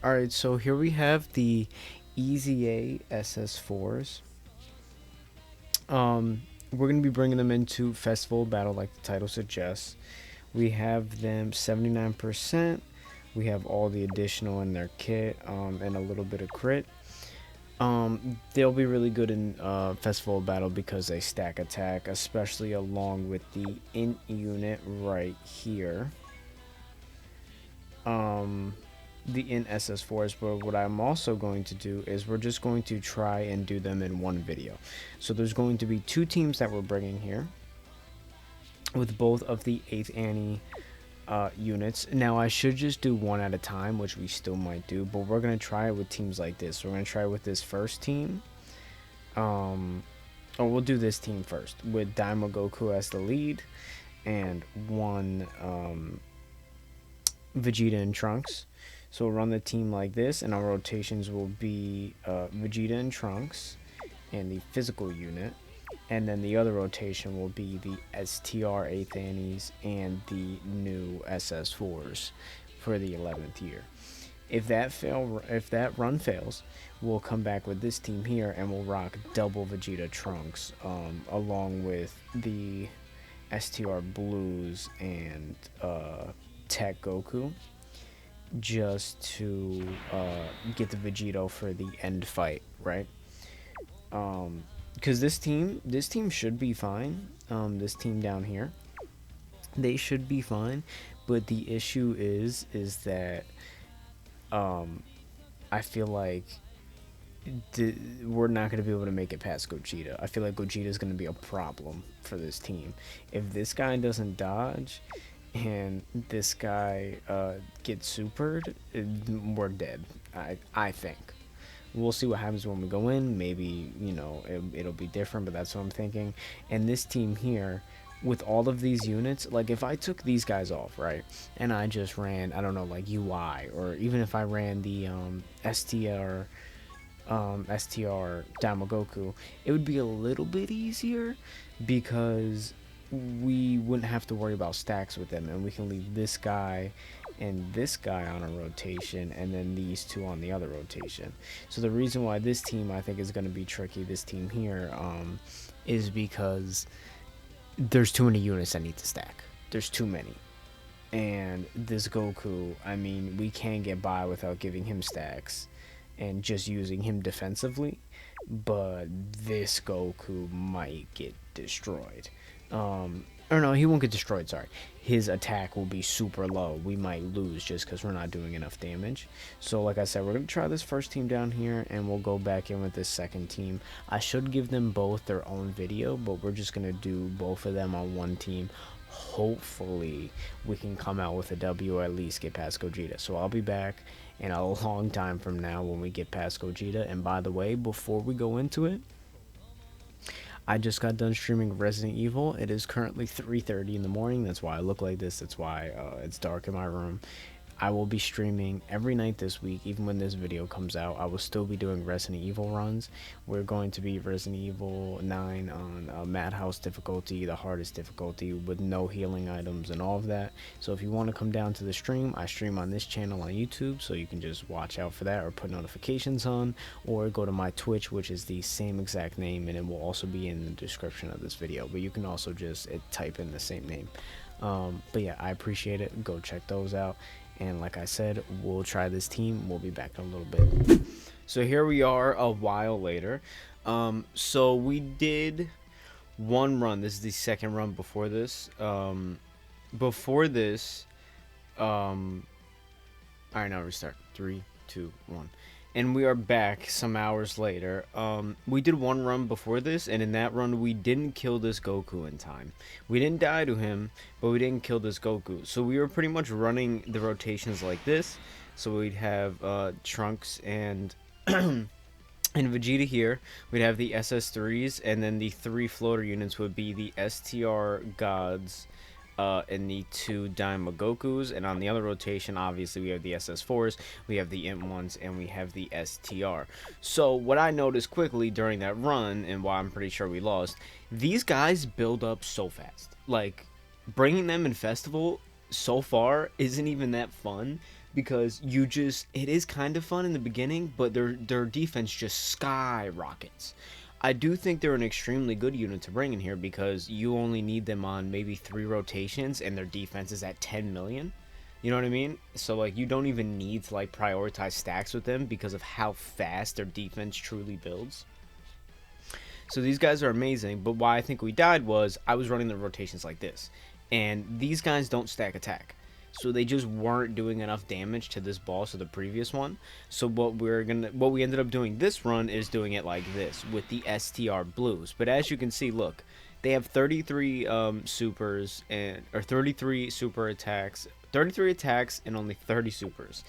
Alright, so here we have the EZA SS4s. We're going to be bringing them into Festival Battle like the title suggests. We have them 79%. We have all the additional in their kit, and a little bit of crit. They'll be really good in Festival Battle because they stack attack, especially along with the int unit right here. The int SS4s, but what I'm also going to do is we're just going to try and do them in one video. So there's going to be two teams that we're bringing here with both of the 8th Annie units. Now I should just do one at a time, which we still might do, but we're going to try it with teams like this. We're going to try it with this first team. We'll do this team first with Daima Goku as the lead and one Vegeta and Trunks. So we'll run the team like this, and our rotations will be Vegeta and Trunks and the physical unit. And then the other rotation will be the STR 8th Annies and the new SS4s for the 11th year. If that run fails, we'll come back with this team here and we'll rock double Vegeta Trunks, along with the STR Blues and Tech Goku, just to get the Vegito for the end fight, right? Because this team should be fine. This team down here, they should be fine, but the issue is that I feel like we're not going to be able to make it past Gogeta. I feel like Gogeta is going to be a problem for this team. If this guy doesn't dodge and this guy gets supered, we're dead. I think. We'll see what happens when we go in. Maybe, you know, it'll be different, but that's what I'm thinking. And this team here, with all of these units, like if I took these guys off, right, and I just ran, I don't know, like UI, or even if I ran the STR Damagoku, it would be a little bit easier because we wouldn't have to worry about stacks with them, and we can leave this guy and this guy on a rotation, and then these two on the other rotation. So the reason why this team I think is going to be tricky, this team here, is because there's too many units that need to stack. There's too many. And this Goku, I mean, we can get by without giving him stacks and just using him defensively, but this Goku might get destroyed. Or no, he won't get destroyed, sorry. His attack will be super low. We might lose just because we're not doing enough damage. So like I said, we're going to try this first team down here, and we'll go back in with this second team. I should give them both their own video, but we're just going to do both of them on one team. Hopefully, we can come out with a W or at least get past Gogeta. So I'll be back in a long time from now when we get past Gogeta. And by the way, before we go into it, I just got done streaming Resident Evil. It is currently 3:30 in the morning. That's why I look like this. That's why it's dark in my room. I will be streaming every night this week. Even when this video comes out, I will still be doing Resident Evil runs. We're going to be Resident Evil 9 on Madhouse difficulty, the hardest difficulty, with no healing items and all of that. So if you want to come down to the stream, I stream on this channel on YouTube, so you can just watch out for that or put notifications on, or go to my Twitch, which is the same exact name, and it will also be in the description of this video. But you can also just type in the same name. But yeah, I appreciate it. Go check those out. And like I said, we'll try this team. We'll be back in a little bit. So here we are a while later. So we did one run. This is the second run before this. Before this, all right, now restart. 3, 2, 1. And we are back some hours later. We did one run before this, and in that run we didn't kill this Goku in time. We didn't die to him, but we didn't kill this Goku. So we were pretty much running the rotations like this. So we'd have Trunks and and Vegeta here. We'd have the SS3s, and then the 3 floater units would be the STR Gods, and the 2 Daima Gokus, and on the other rotation, obviously, we have the SS4s, we have the Imp ones, and we have the STR. So, what I noticed quickly during that run, and why I'm pretty sure we lost, these guys build up so fast. Like, bringing them in Festival so far isn't even that fun, because it is kind of fun in the beginning, but their defense just skyrockets. I do think they're an extremely good unit to bring in here because you only need them on maybe 3 rotations and their defense is at 10 million. You know what I mean? So like you don't even need to like prioritize stacks with them because of how fast their defense truly builds. So these guys are amazing, but why I think we died was I was running the rotations like this. And these guys don't stack attack. So they just weren't doing enough damage to this boss or the previous one. So what we ended up doing this run is doing it like this with the STR blues. But as you can see, look, they have 33 supers or 33 super attacks, 33 attacks and only 30 supers.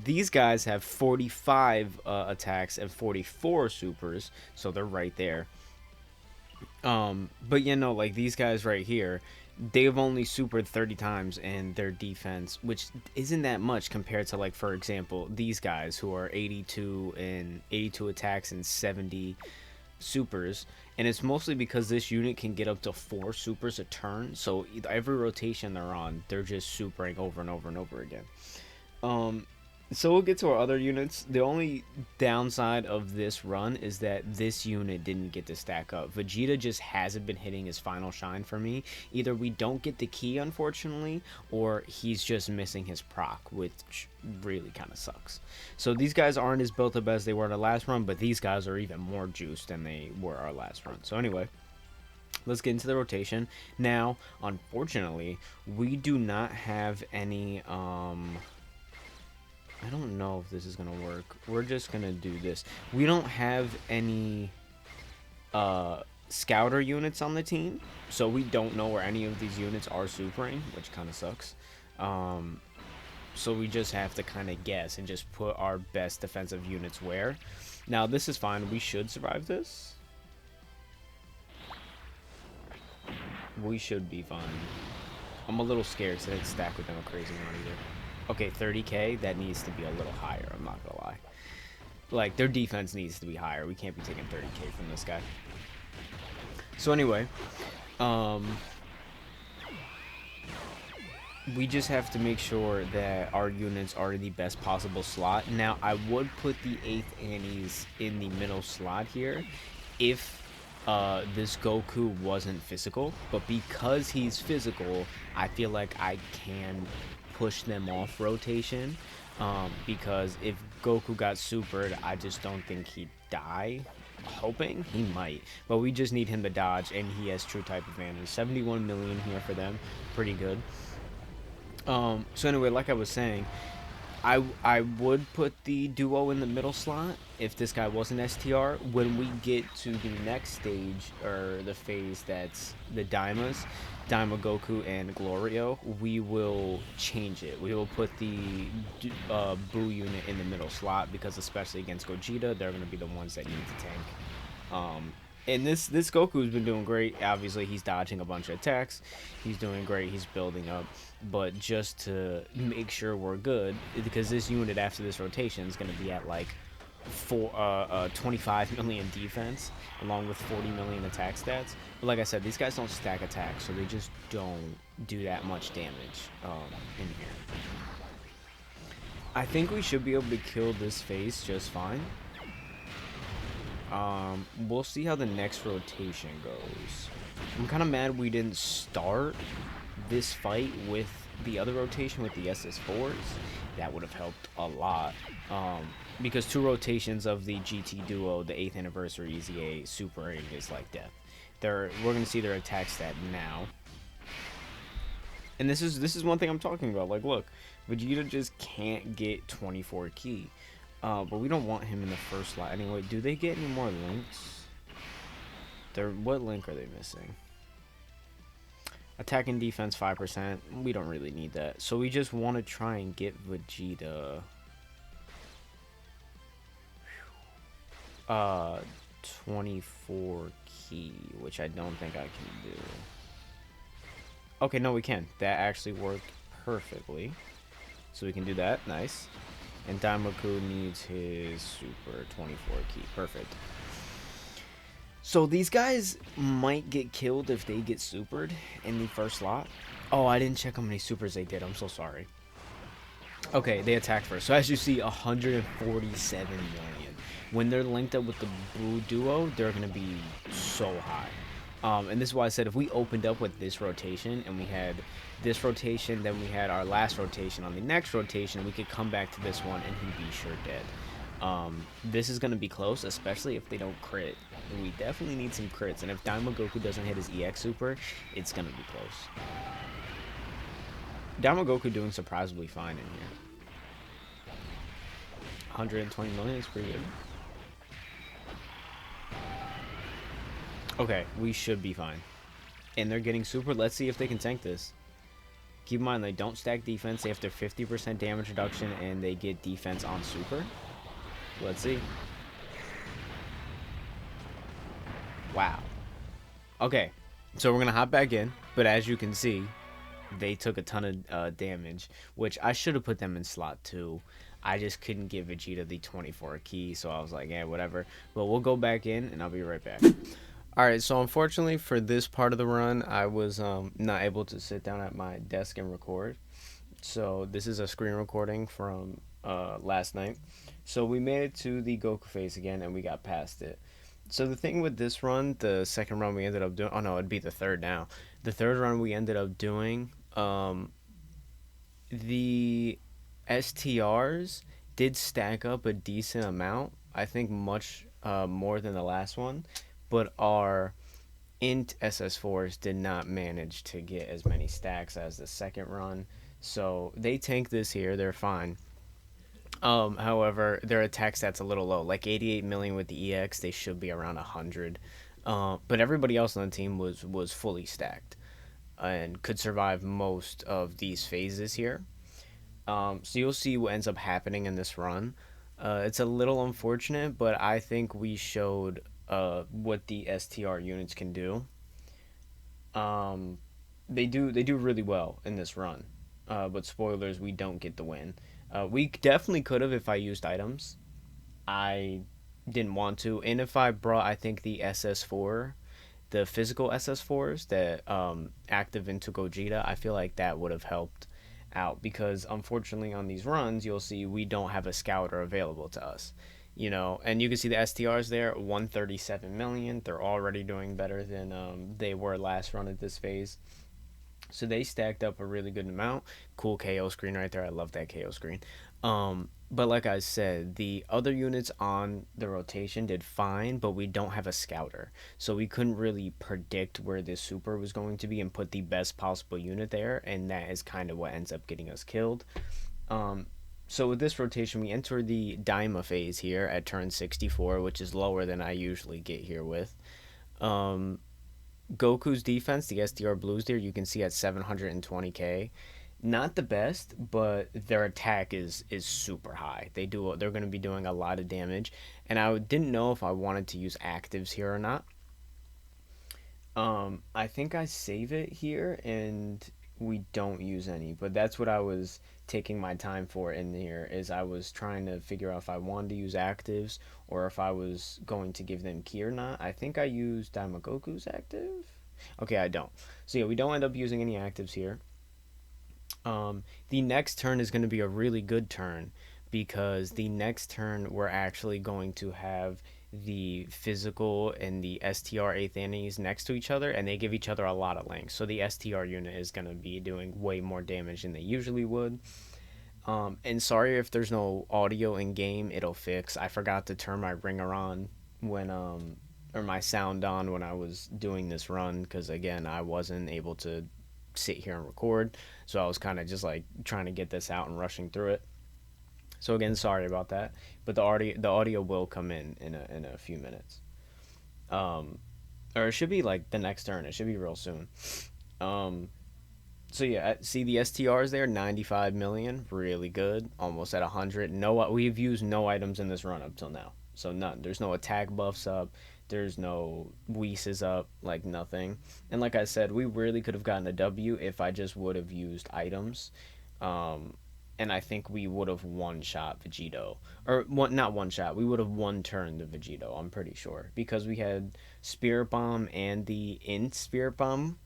These guys have 45 attacks and 44 supers, so they're right there. But you know, like these guys right here, they've only supered 30 times in their defense, which isn't that much compared to, like, for example, these guys who are 82 attacks and 70 supers. And it's mostly because this unit can get up to 4 supers a turn, so every rotation they're on, they're just supering over and over and over again. So we'll get to our other units. The only downside of this run is that this unit didn't get to stack up. Vegeta just hasn't been hitting his final shine for me. Either we don't get the key, unfortunately, or he's just missing his proc, which really kind of sucks. So these guys aren't as built up as they were in the last run, but these guys are even more juiced than they were our last run. So anyway, let's get into the rotation. Now, unfortunately, we do not have any... I don't know if this is gonna work. We're just gonna do this. We don't have any scouter units on the team, so we don't know where any of these units are supering, which kind of sucks. So we just have to kind of guess and just put our best defensive units where. Now this is fine. We should survive this. We should be fine. I'm a little scared because I didn't stack with them a crazy amount either. Okay, 30k, that needs to be a little higher, I'm not gonna lie. Like, their defense needs to be higher. We can't be taking 30k from this guy. So anyway, we just have to make sure that our units are in the best possible slot. Now, I would put the 8th Annies in the middle slot here if this Goku wasn't physical. But because he's physical, I feel like I can push them off rotation, because if Goku got supered, I just don't think he'd die. Hoping he might, but we just need him to dodge, and he has true type advantage. 71 million here for them, pretty good. So anyway, like I was saying, I would put the duo in the middle slot if this guy wasn't STR. When we get to the next stage, or the phase that's the Daimas, Daima Goku and Glorio, we will change it. We will put the Buu unit in the middle slot, because especially against Gogeta, they're going to be the ones that need to tank. And this Goku's been doing great. Obviously, he's dodging a bunch of attacks. He's doing great. He's building up. But just to make sure we're good, because this unit after this rotation is going to be at like 25 million defense, along with 40 million attack stats. But like I said, these guys don't stack attacks, so they just don't do that much damage in here. I think we should be able to kill this phase just fine. We'll see how the next rotation goes. I'm kind of mad we didn't start this fight with the other rotation with the SS4s. That would have helped a lot. Because 2 rotations of the GT duo, the 8th anniversary EZA supering is like death. We're gonna see their attack stat now. And this is one thing I'm talking about. Like, look, Vegeta just can't get 24 key. But we don't want him in the first slot anyway. Do they get any more links? What link are they missing? Attack and defense 5%. We don't really need that. So we just want to try and get Vegeta 24 key, which I don't think I can do. Okay, no, we can. That actually worked perfectly. So we can do that. Nice. And Daimaku needs his super 24 key. Perfect. So these guys might get killed if they get supered in the first slot. Oh, I didn't check how many supers they did. I'm so sorry. Okay, they attacked first. So as you see, 147 million. When they're linked up with the blue duo, they're gonna be so high. And this is why I said if we opened up with this rotation and we had this rotation, then we had our last rotation on the next rotation, we could come back to this one and he'd be sure dead. This is gonna be close, especially if they don't crit. We definitely need some crits, and if Daima Goku doesn't hit his EX super, it's gonna be close. Daima Goku doing surprisingly fine in here. 120 million is pretty good. Okay, we should be fine. And they're getting super. Let's see if they can tank this. Keep in mind, they don't stack defense. They have their 50% damage reduction, and they get defense on super. Let's see. Wow. Okay, so we're going to hop back in. But as you can see, they took a ton of damage, which I should have put them in slot 2. I just couldn't give Vegeta the 24 key, so I was like, yeah, whatever. But we'll go back in, and I'll be right back. Alright, so unfortunately for this part of the run, I was not able to sit down at my desk and record. So this is a screen recording from last night. So we made it to the Goku phase again, and we got past it. So the thing with this run, the second run we ended up doing, oh no, it'd be the third now. The third run we ended up doing, the STRs did stack up a decent amount. I think much more than the last one, but our int SS4s did not manage to get as many stacks as the second run. So they tank this here, they're fine. However, their attack stats a little low, like 88 million with the EX. They should be around 100. But everybody else on the team was fully stacked and could survive most of these phases here. So you'll see what ends up happening in this run. It's a little unfortunate, but I think we showed what the STR units can do. Um, they do really well in this run. But spoilers, we don't get the win. We definitely could have if I used items. I didn't want to, and if I brought, I think the SS4, the physical SS4s that active into Gogeta, I feel like that would have helped out because unfortunately on these runs you'll see we don't have a scouter available to us, and you can see the STRs there, 137 million. They're already doing better than they were last run at this phase. So they stacked up a really good amount. Cool KO screen right there. I love that KO screen. But like I said, the other units on the rotation did fine, but we don't have a scouter. So we couldn't really predict where this super was going to be and put the best possible unit there, and that is kind of what ends up getting us killed. So with this rotation, we enter the Daima phase here at turn 64, which is lower than I usually get here with. Goku's defense, the STR Blues there, you can see at 720k. Not the best, but their attack is super high. They're going to be doing a lot of damage, and I didn't know if I wanted to use actives here or not. I think I save it here and we don't use any, but that's what I was taking my time for in here, is I was trying to figure out if I wanted to use actives or if I was going to give them key or not. I think I used Daimagoku's active. Okay, I don't. So yeah, we don't end up using any actives here. The next turn is going to be a really good turn because the next turn we're actually going to have the physical and the STR 8th Annies next to each other, and they give each other a lot of length. So the STR unit is going to be doing way more damage than they usually would. And sorry if there's no audio in game, it'll fix. I forgot to turn my ringer on when or my sound on when I was doing this run because again I wasn't able to sit here and record, so I was kind of just like trying to get this out and rushing through it. So again, sorry about that, but the audio will come in a few minutes. Or it should be like the next turn. It should be real soon. So yeah, see the STRs there, 95 million, really good, almost at 100. No, we've used no items in this run up till now, so none. There's no attack buffs up. There's no Whis up, like nothing. And like I said, we really could have gotten a W if I just would have used items. And I think we would have one-shot Vegito. Or, not one-shot, we would have one-turned the Vegito, I'm pretty sure. Because we had Spirit Bomb and the Int Spirit Bomb.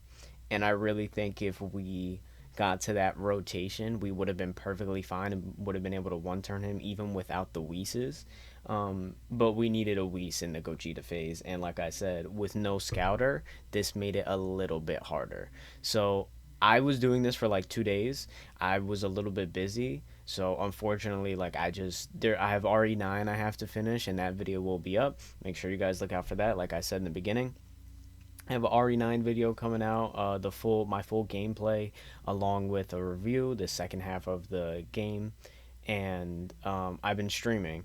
And I really think if we got to that rotation, we would have been perfectly fine and would have been able to one-turn him even without the Whis. But we needed a Whis in the Gogeta phase, and like I said, with no Scouter, this made it a little bit harder. So I was doing this for like 2 days. I was a little bit busy, so unfortunately, like I have RE9 I have to finish, and that video will be up. Make sure you guys look out for that. Like I said in the beginning, I have a RE9 video coming out, my full gameplay, along with a review, the second half of the game, and I've been streaming,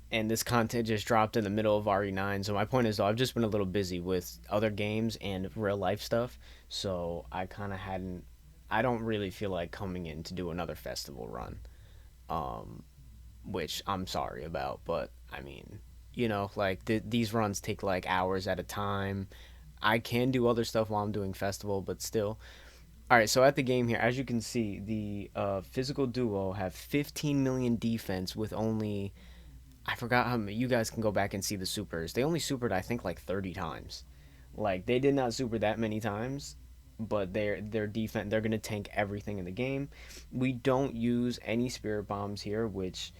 and this content just dropped in the middle of RE9. So my point is, though, I've just been a little busy with other games and real life stuff, so I kind of hadn't. I don't really feel like coming in to do another festival run, which I'm sorry about, but I mean, like these runs take like hours at a time. I can do other stuff while I'm doing festival, but still. All right, so at the game here, as you can see, the physical duo have 15 million defense with only, I forgot how many. You guys can go back and see the supers. They only supered, I think, like 30 times. Like, they did not super that many times, but their defense, they're gonna tank everything in the game. We don't use any spirit bombs here, which,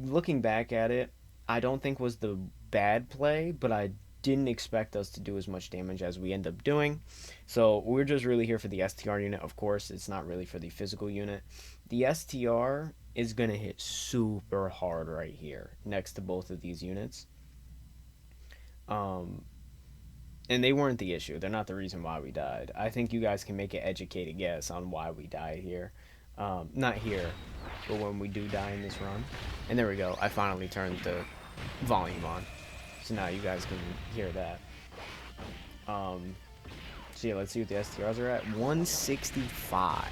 looking back at it, I don't think was the bad play, but I didn't expect us to do as much damage as we end up doing. So we're just really here for the STR unit. Of course, it's not really for the physical unit. The STR is going to hit super hard right here next to both of these units. And they weren't the issue. They're not the reason why we died. I think you guys can make an educated guess on why we died here. Not here, but when we do die in this run. And there we go. I finally turned the volume on. So now you guys can hear that. So yeah, let's see what the STRs are at. 165.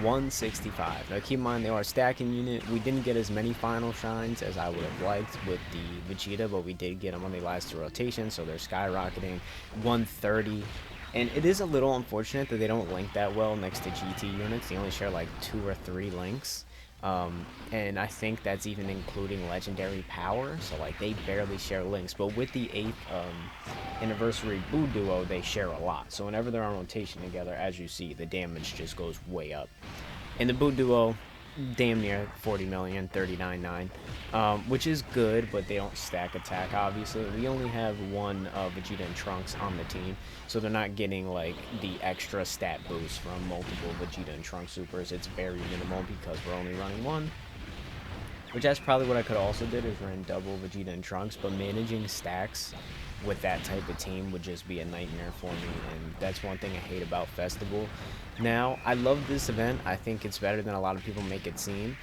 165. Now keep in mind, they are a stacking unit. We didn't get as many final shines as I would have liked with the Vegeta, but we did get them on the last 2 rotations, so they're skyrocketing. 130. And it is a little unfortunate that they don't link that well next to GT units. They only share like 2 or 3 links. And I think that's even including legendary power, so like they barely share links. But with the 8th anniversary Boo duo, they share a lot, so whenever they're on rotation together, as you see, the damage just goes way up. And the Boo duo, damn near 40 million, 39.9, which is good, but they don't stack attack. Obviously, we only have one Vegeta and Trunks on the team, so they're not getting like the extra stat boost from multiple Vegeta and Trunks supers. It's very minimal because we're only running one, which that's probably what I could also did, is run double Vegeta and Trunks, but managing stacks with that type of team would just be a nightmare for me, and that's one thing I hate about Festival. Now, I love this event. I think it's better than a lot of people make it seem.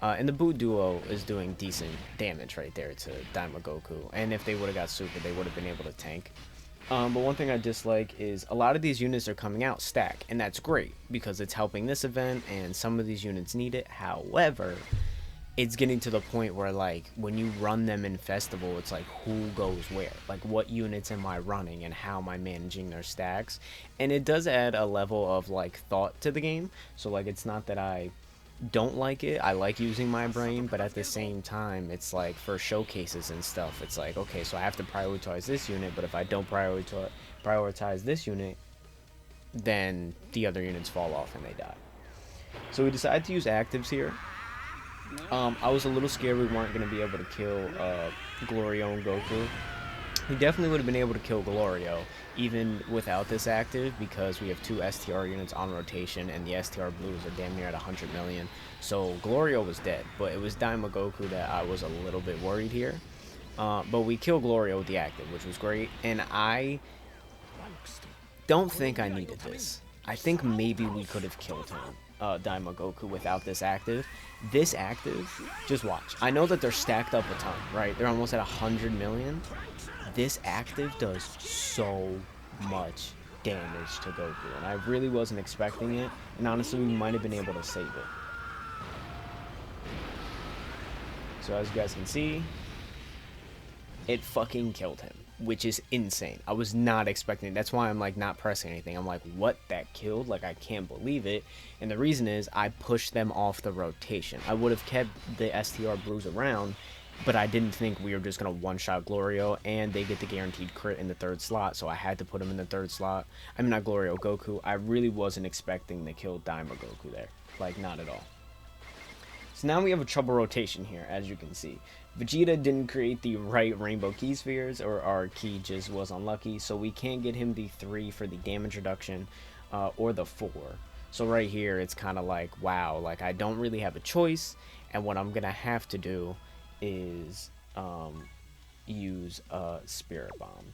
And the Boo duo is doing decent damage right there to Daima Goku, and if they would have got super, they would have been able to tank. But one thing I dislike is a lot of these units are coming out stack, and that's great because it's helping this event, and some of these units need it. However, it's getting to the point where, like, when you run them in Festival, it's like, who goes where? Like, what units am I running and how am I managing their stacks? And it does add a level of, like, thought to the game. So, like, it's not that I don't like it. I like using my brain, but at the same time, it's like, for showcases and stuff, it's like, okay, so I have to prioritize this unit, but if I don't prioritize this unit, then the other units fall off and they die. So we decided to use actives here. I was a little scared we weren't going to be able to kill Glorio and Goku. We definitely would have been able to kill Glorio even without this active, because we have 2 STR units on rotation and the STR blues are damn near at 100 million. So Glorio was dead, but it was Daima Goku that I was a little bit worried here. But we killed Glorio with the active, which was great, and I don't think I needed this. I think maybe we could have killed him, Daima Goku, without this active. This active, just watch. I know that they're stacked up a ton, right? They're almost at 100 million. This active does so much damage to Goku, and I really wasn't expecting it, and honestly, we might have been able to save it. So as you guys can see, it fucking killed him, which is insane. I was not expecting it. That's why I'm like not pressing anything. I'm like, what, that killed? Like, I can't believe it. And the reason is I pushed them off the rotation. I would have kept the STR blues around, but I didn't think we were just going to one-shot Glorio, and they get the guaranteed crit in the 3rd slot, so I had to put him in the 3rd slot. I mean, not Glorio, Goku. I really wasn't expecting to kill Daima Goku there. Like, not at all. So now we have a trouble rotation here, as you can see. Vegeta didn't create the right Rainbow Key Spheres, or our key just was unlucky, so we can't get him the 3 for the damage reduction, or the 4. So right here, it's kind of like, wow, like I don't really have a choice, and what I'm going to have to do is use a Spirit Bomb.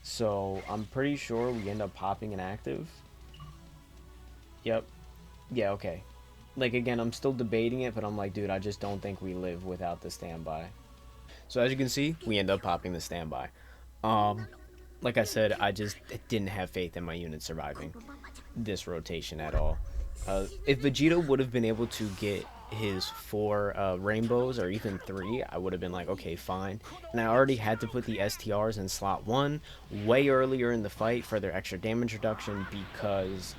So I'm pretty sure we end up popping an active. Yep. Yeah, okay. Like, again, I'm still debating it, but I'm like, dude, I just don't think we live without the standby. So as you can see, we end up popping the standby. Like I said, I just didn't have faith in my unit surviving this rotation at all. If Vegeta would have been able to get his 4 rainbows, or even 3, I would have been like, okay, fine. And I already had to put the STRs in slot 1 way earlier in the fight for their extra damage reduction, because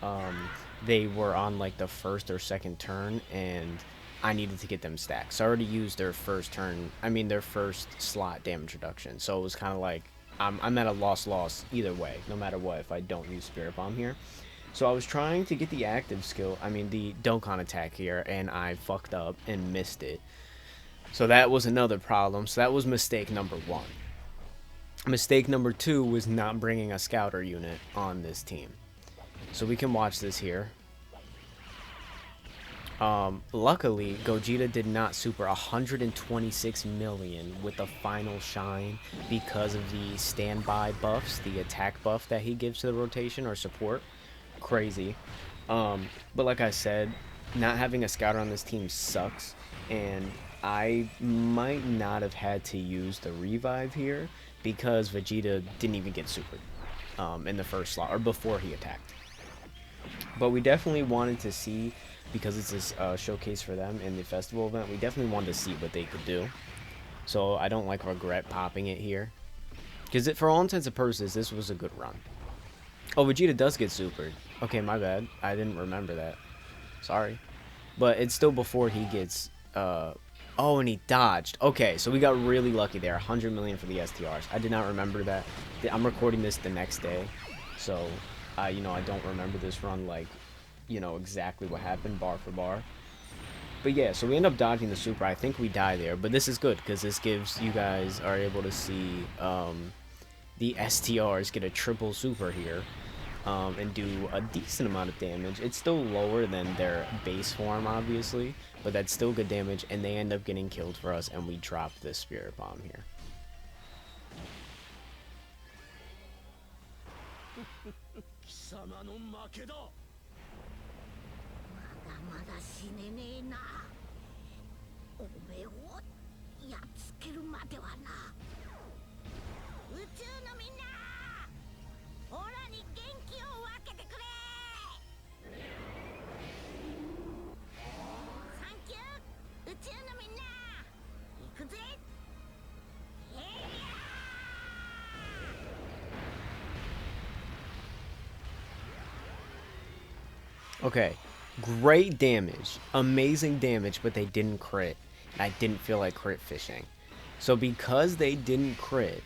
they were on like the 1st or 2nd turn, and I needed to get them stacked. So I already used their first turn, their 1st slot damage reduction. So it was kind of like, I'm at a loss either way, no matter what, if I don't use Spirit Bomb here. So I was trying to get the active skill, the Dokkan attack here, and I fucked up and missed it. So that was another problem. So that was mistake number 1. Mistake number 2 was not bringing a scouter unit on this team. So we can watch this here. Luckily, Gogeta did not super 126 million with the final shine because of the standby buffs, the attack buff that he gives to the rotation or support. Crazy. But like I said, not having a scouter on this team sucks, and I might not have had to use the revive here because Vegeta didn't even get supered in the 1st slot, or before he attacked. But we definitely wanted to see, because it's a showcase for them in the festival event, we definitely wanted to see what they could do. So I don't like regret popping it here, because for all intents and purposes, this was a good run. Oh, Vegeta does get supered. Okay, my bad. I didn't remember that. Sorry. But it's still before he gets... oh, and he dodged. Okay, so we got really lucky there. 100 million for the STRs. I did not remember that. I'm recording this the next day. So, I don't remember this run, like, exactly what happened, bar for bar. But yeah, so we end up dodging the super. I think we die there. But this is good, because this gives you guys are able to see the STRs get a triple super here. And do a decent amount of damage. It's still lower than their base form, obviously, but that's still good damage, and they end up getting killed for us, and we drop this Spirit Bomb here. Okay, great damage, amazing damage, but they didn't crit, and I didn't feel like crit fishing. So because they didn't crit,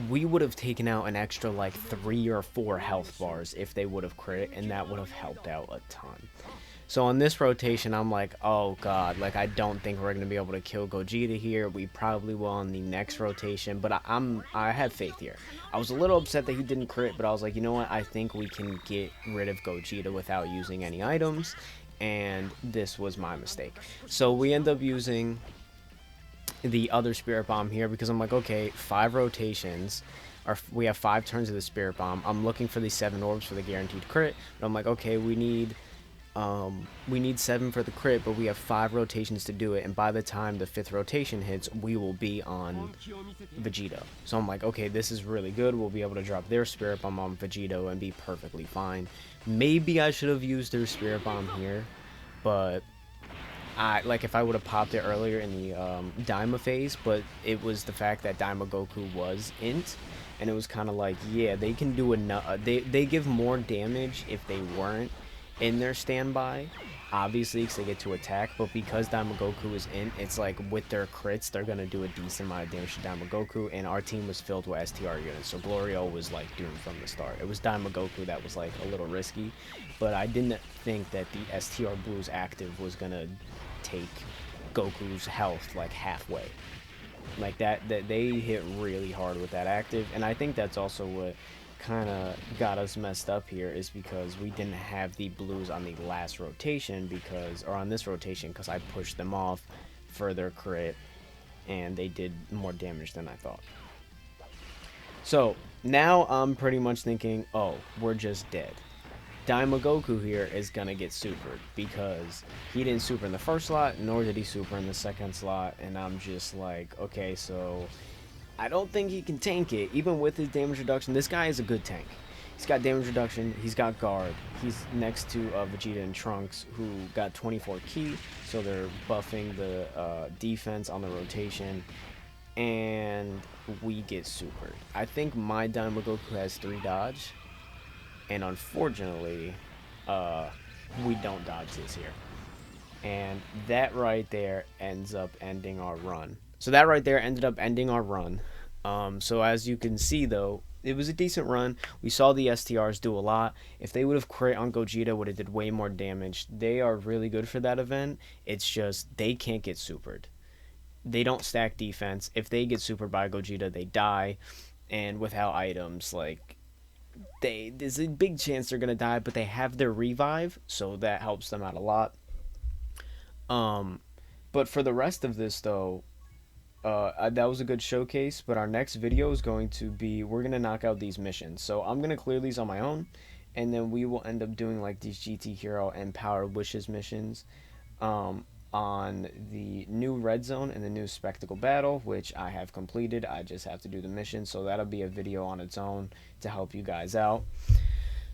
we would have taken out an extra like 3 or 4 health bars if they would have crit, and that would have helped out a ton. So on this rotation, I'm like, oh god, like I don't think we're gonna be able to kill Gogeta here. We probably will on the next rotation, but I have faith here. I was a little upset that he didn't crit, but I was like, you know what? I think we can get rid of Gogeta without using any items, and this was my mistake. So we end up using the other Spirit Bomb here because I'm like, okay, 5 rotations. We have 5 turns of the Spirit Bomb. I'm looking for the 7 orbs for the guaranteed crit, but I'm like, okay, we need 7 for the crit, but we have 5 rotations to do it, and by the time the 5th rotation hits, we will be on Vegeta. So I'm like, okay, this is really good. We'll be able to drop their Spirit Bomb on Vegeta and be perfectly fine. Maybe I should have used their Spirit Bomb here, but if I would have popped it earlier in the Daima phase, but it was the fact that Daima Goku was int, and it was kind of like, yeah, they can do enough. They give more damage if they weren't in their standby, obviously, because they get to attack, but because Daimagoku is in, it's like with their crits, they're going to do a decent amount of damage to Daimagoku, and our team was filled with STR units, so Glorio was like doomed from the start. It was Daimagoku that was like a little risky, but I didn't think that the STR Blues active was going to take Goku's health like halfway. Like that they hit really hard with that active, and I think that's also what kind of got us messed up here, is because we didn't have the blues on the last rotation, because, or on this rotation, because I pushed them off for their crit and they did more damage than I thought. So now I'm pretty much thinking, oh, we're just dead. Daimagoku here is gonna get supered because he didn't super in the first slot, nor did he super in the second slot, and I'm just like, okay, so I don't think he can tank it, even with his damage reduction. This guy is a good tank. He's got damage reduction, he's got guard, he's next to Vegeta and Trunks, who got 24 ki, so they're buffing the defense on the rotation, and we get supered. I think my Daimagoku has 3 dodge, and unfortunately, we don't dodge this here. And that right there ends up ending our run. So that right there ended up ending our run. So as you can see, though, it was a decent run. We saw the STRs do a lot. If they would have crit on Gogeta, would have did way more damage. They are really good for that event. It's just they can't get supered. They don't stack defense. If they get supered by Gogeta, they die. And without items, like, there's a big chance they're gonna die. But they have their revive, so that helps them out a lot. Um, but for the rest of this, though, that was a good showcase. But our next video is going to be, we're gonna knock out these missions. So I'm gonna clear these on my own, and then we will end up doing like these GT Hero and Power Wishes missions, on the new Red Zone and the new Spectacle Battle, which I have completed. I just have to do the mission, so that'll be a video on its own to help you guys out.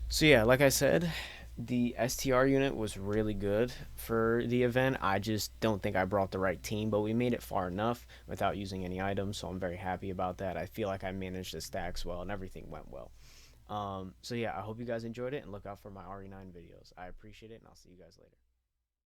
So yeah, like I said, the STR unit was really good for the event. I just don't think I brought the right team, but we made it far enough without using any items, so I'm very happy about that. I feel like I managed the stacks well and everything went well. So yeah, I hope you guys enjoyed it, and look out for my RE9 videos. I appreciate it, and I'll see you guys later.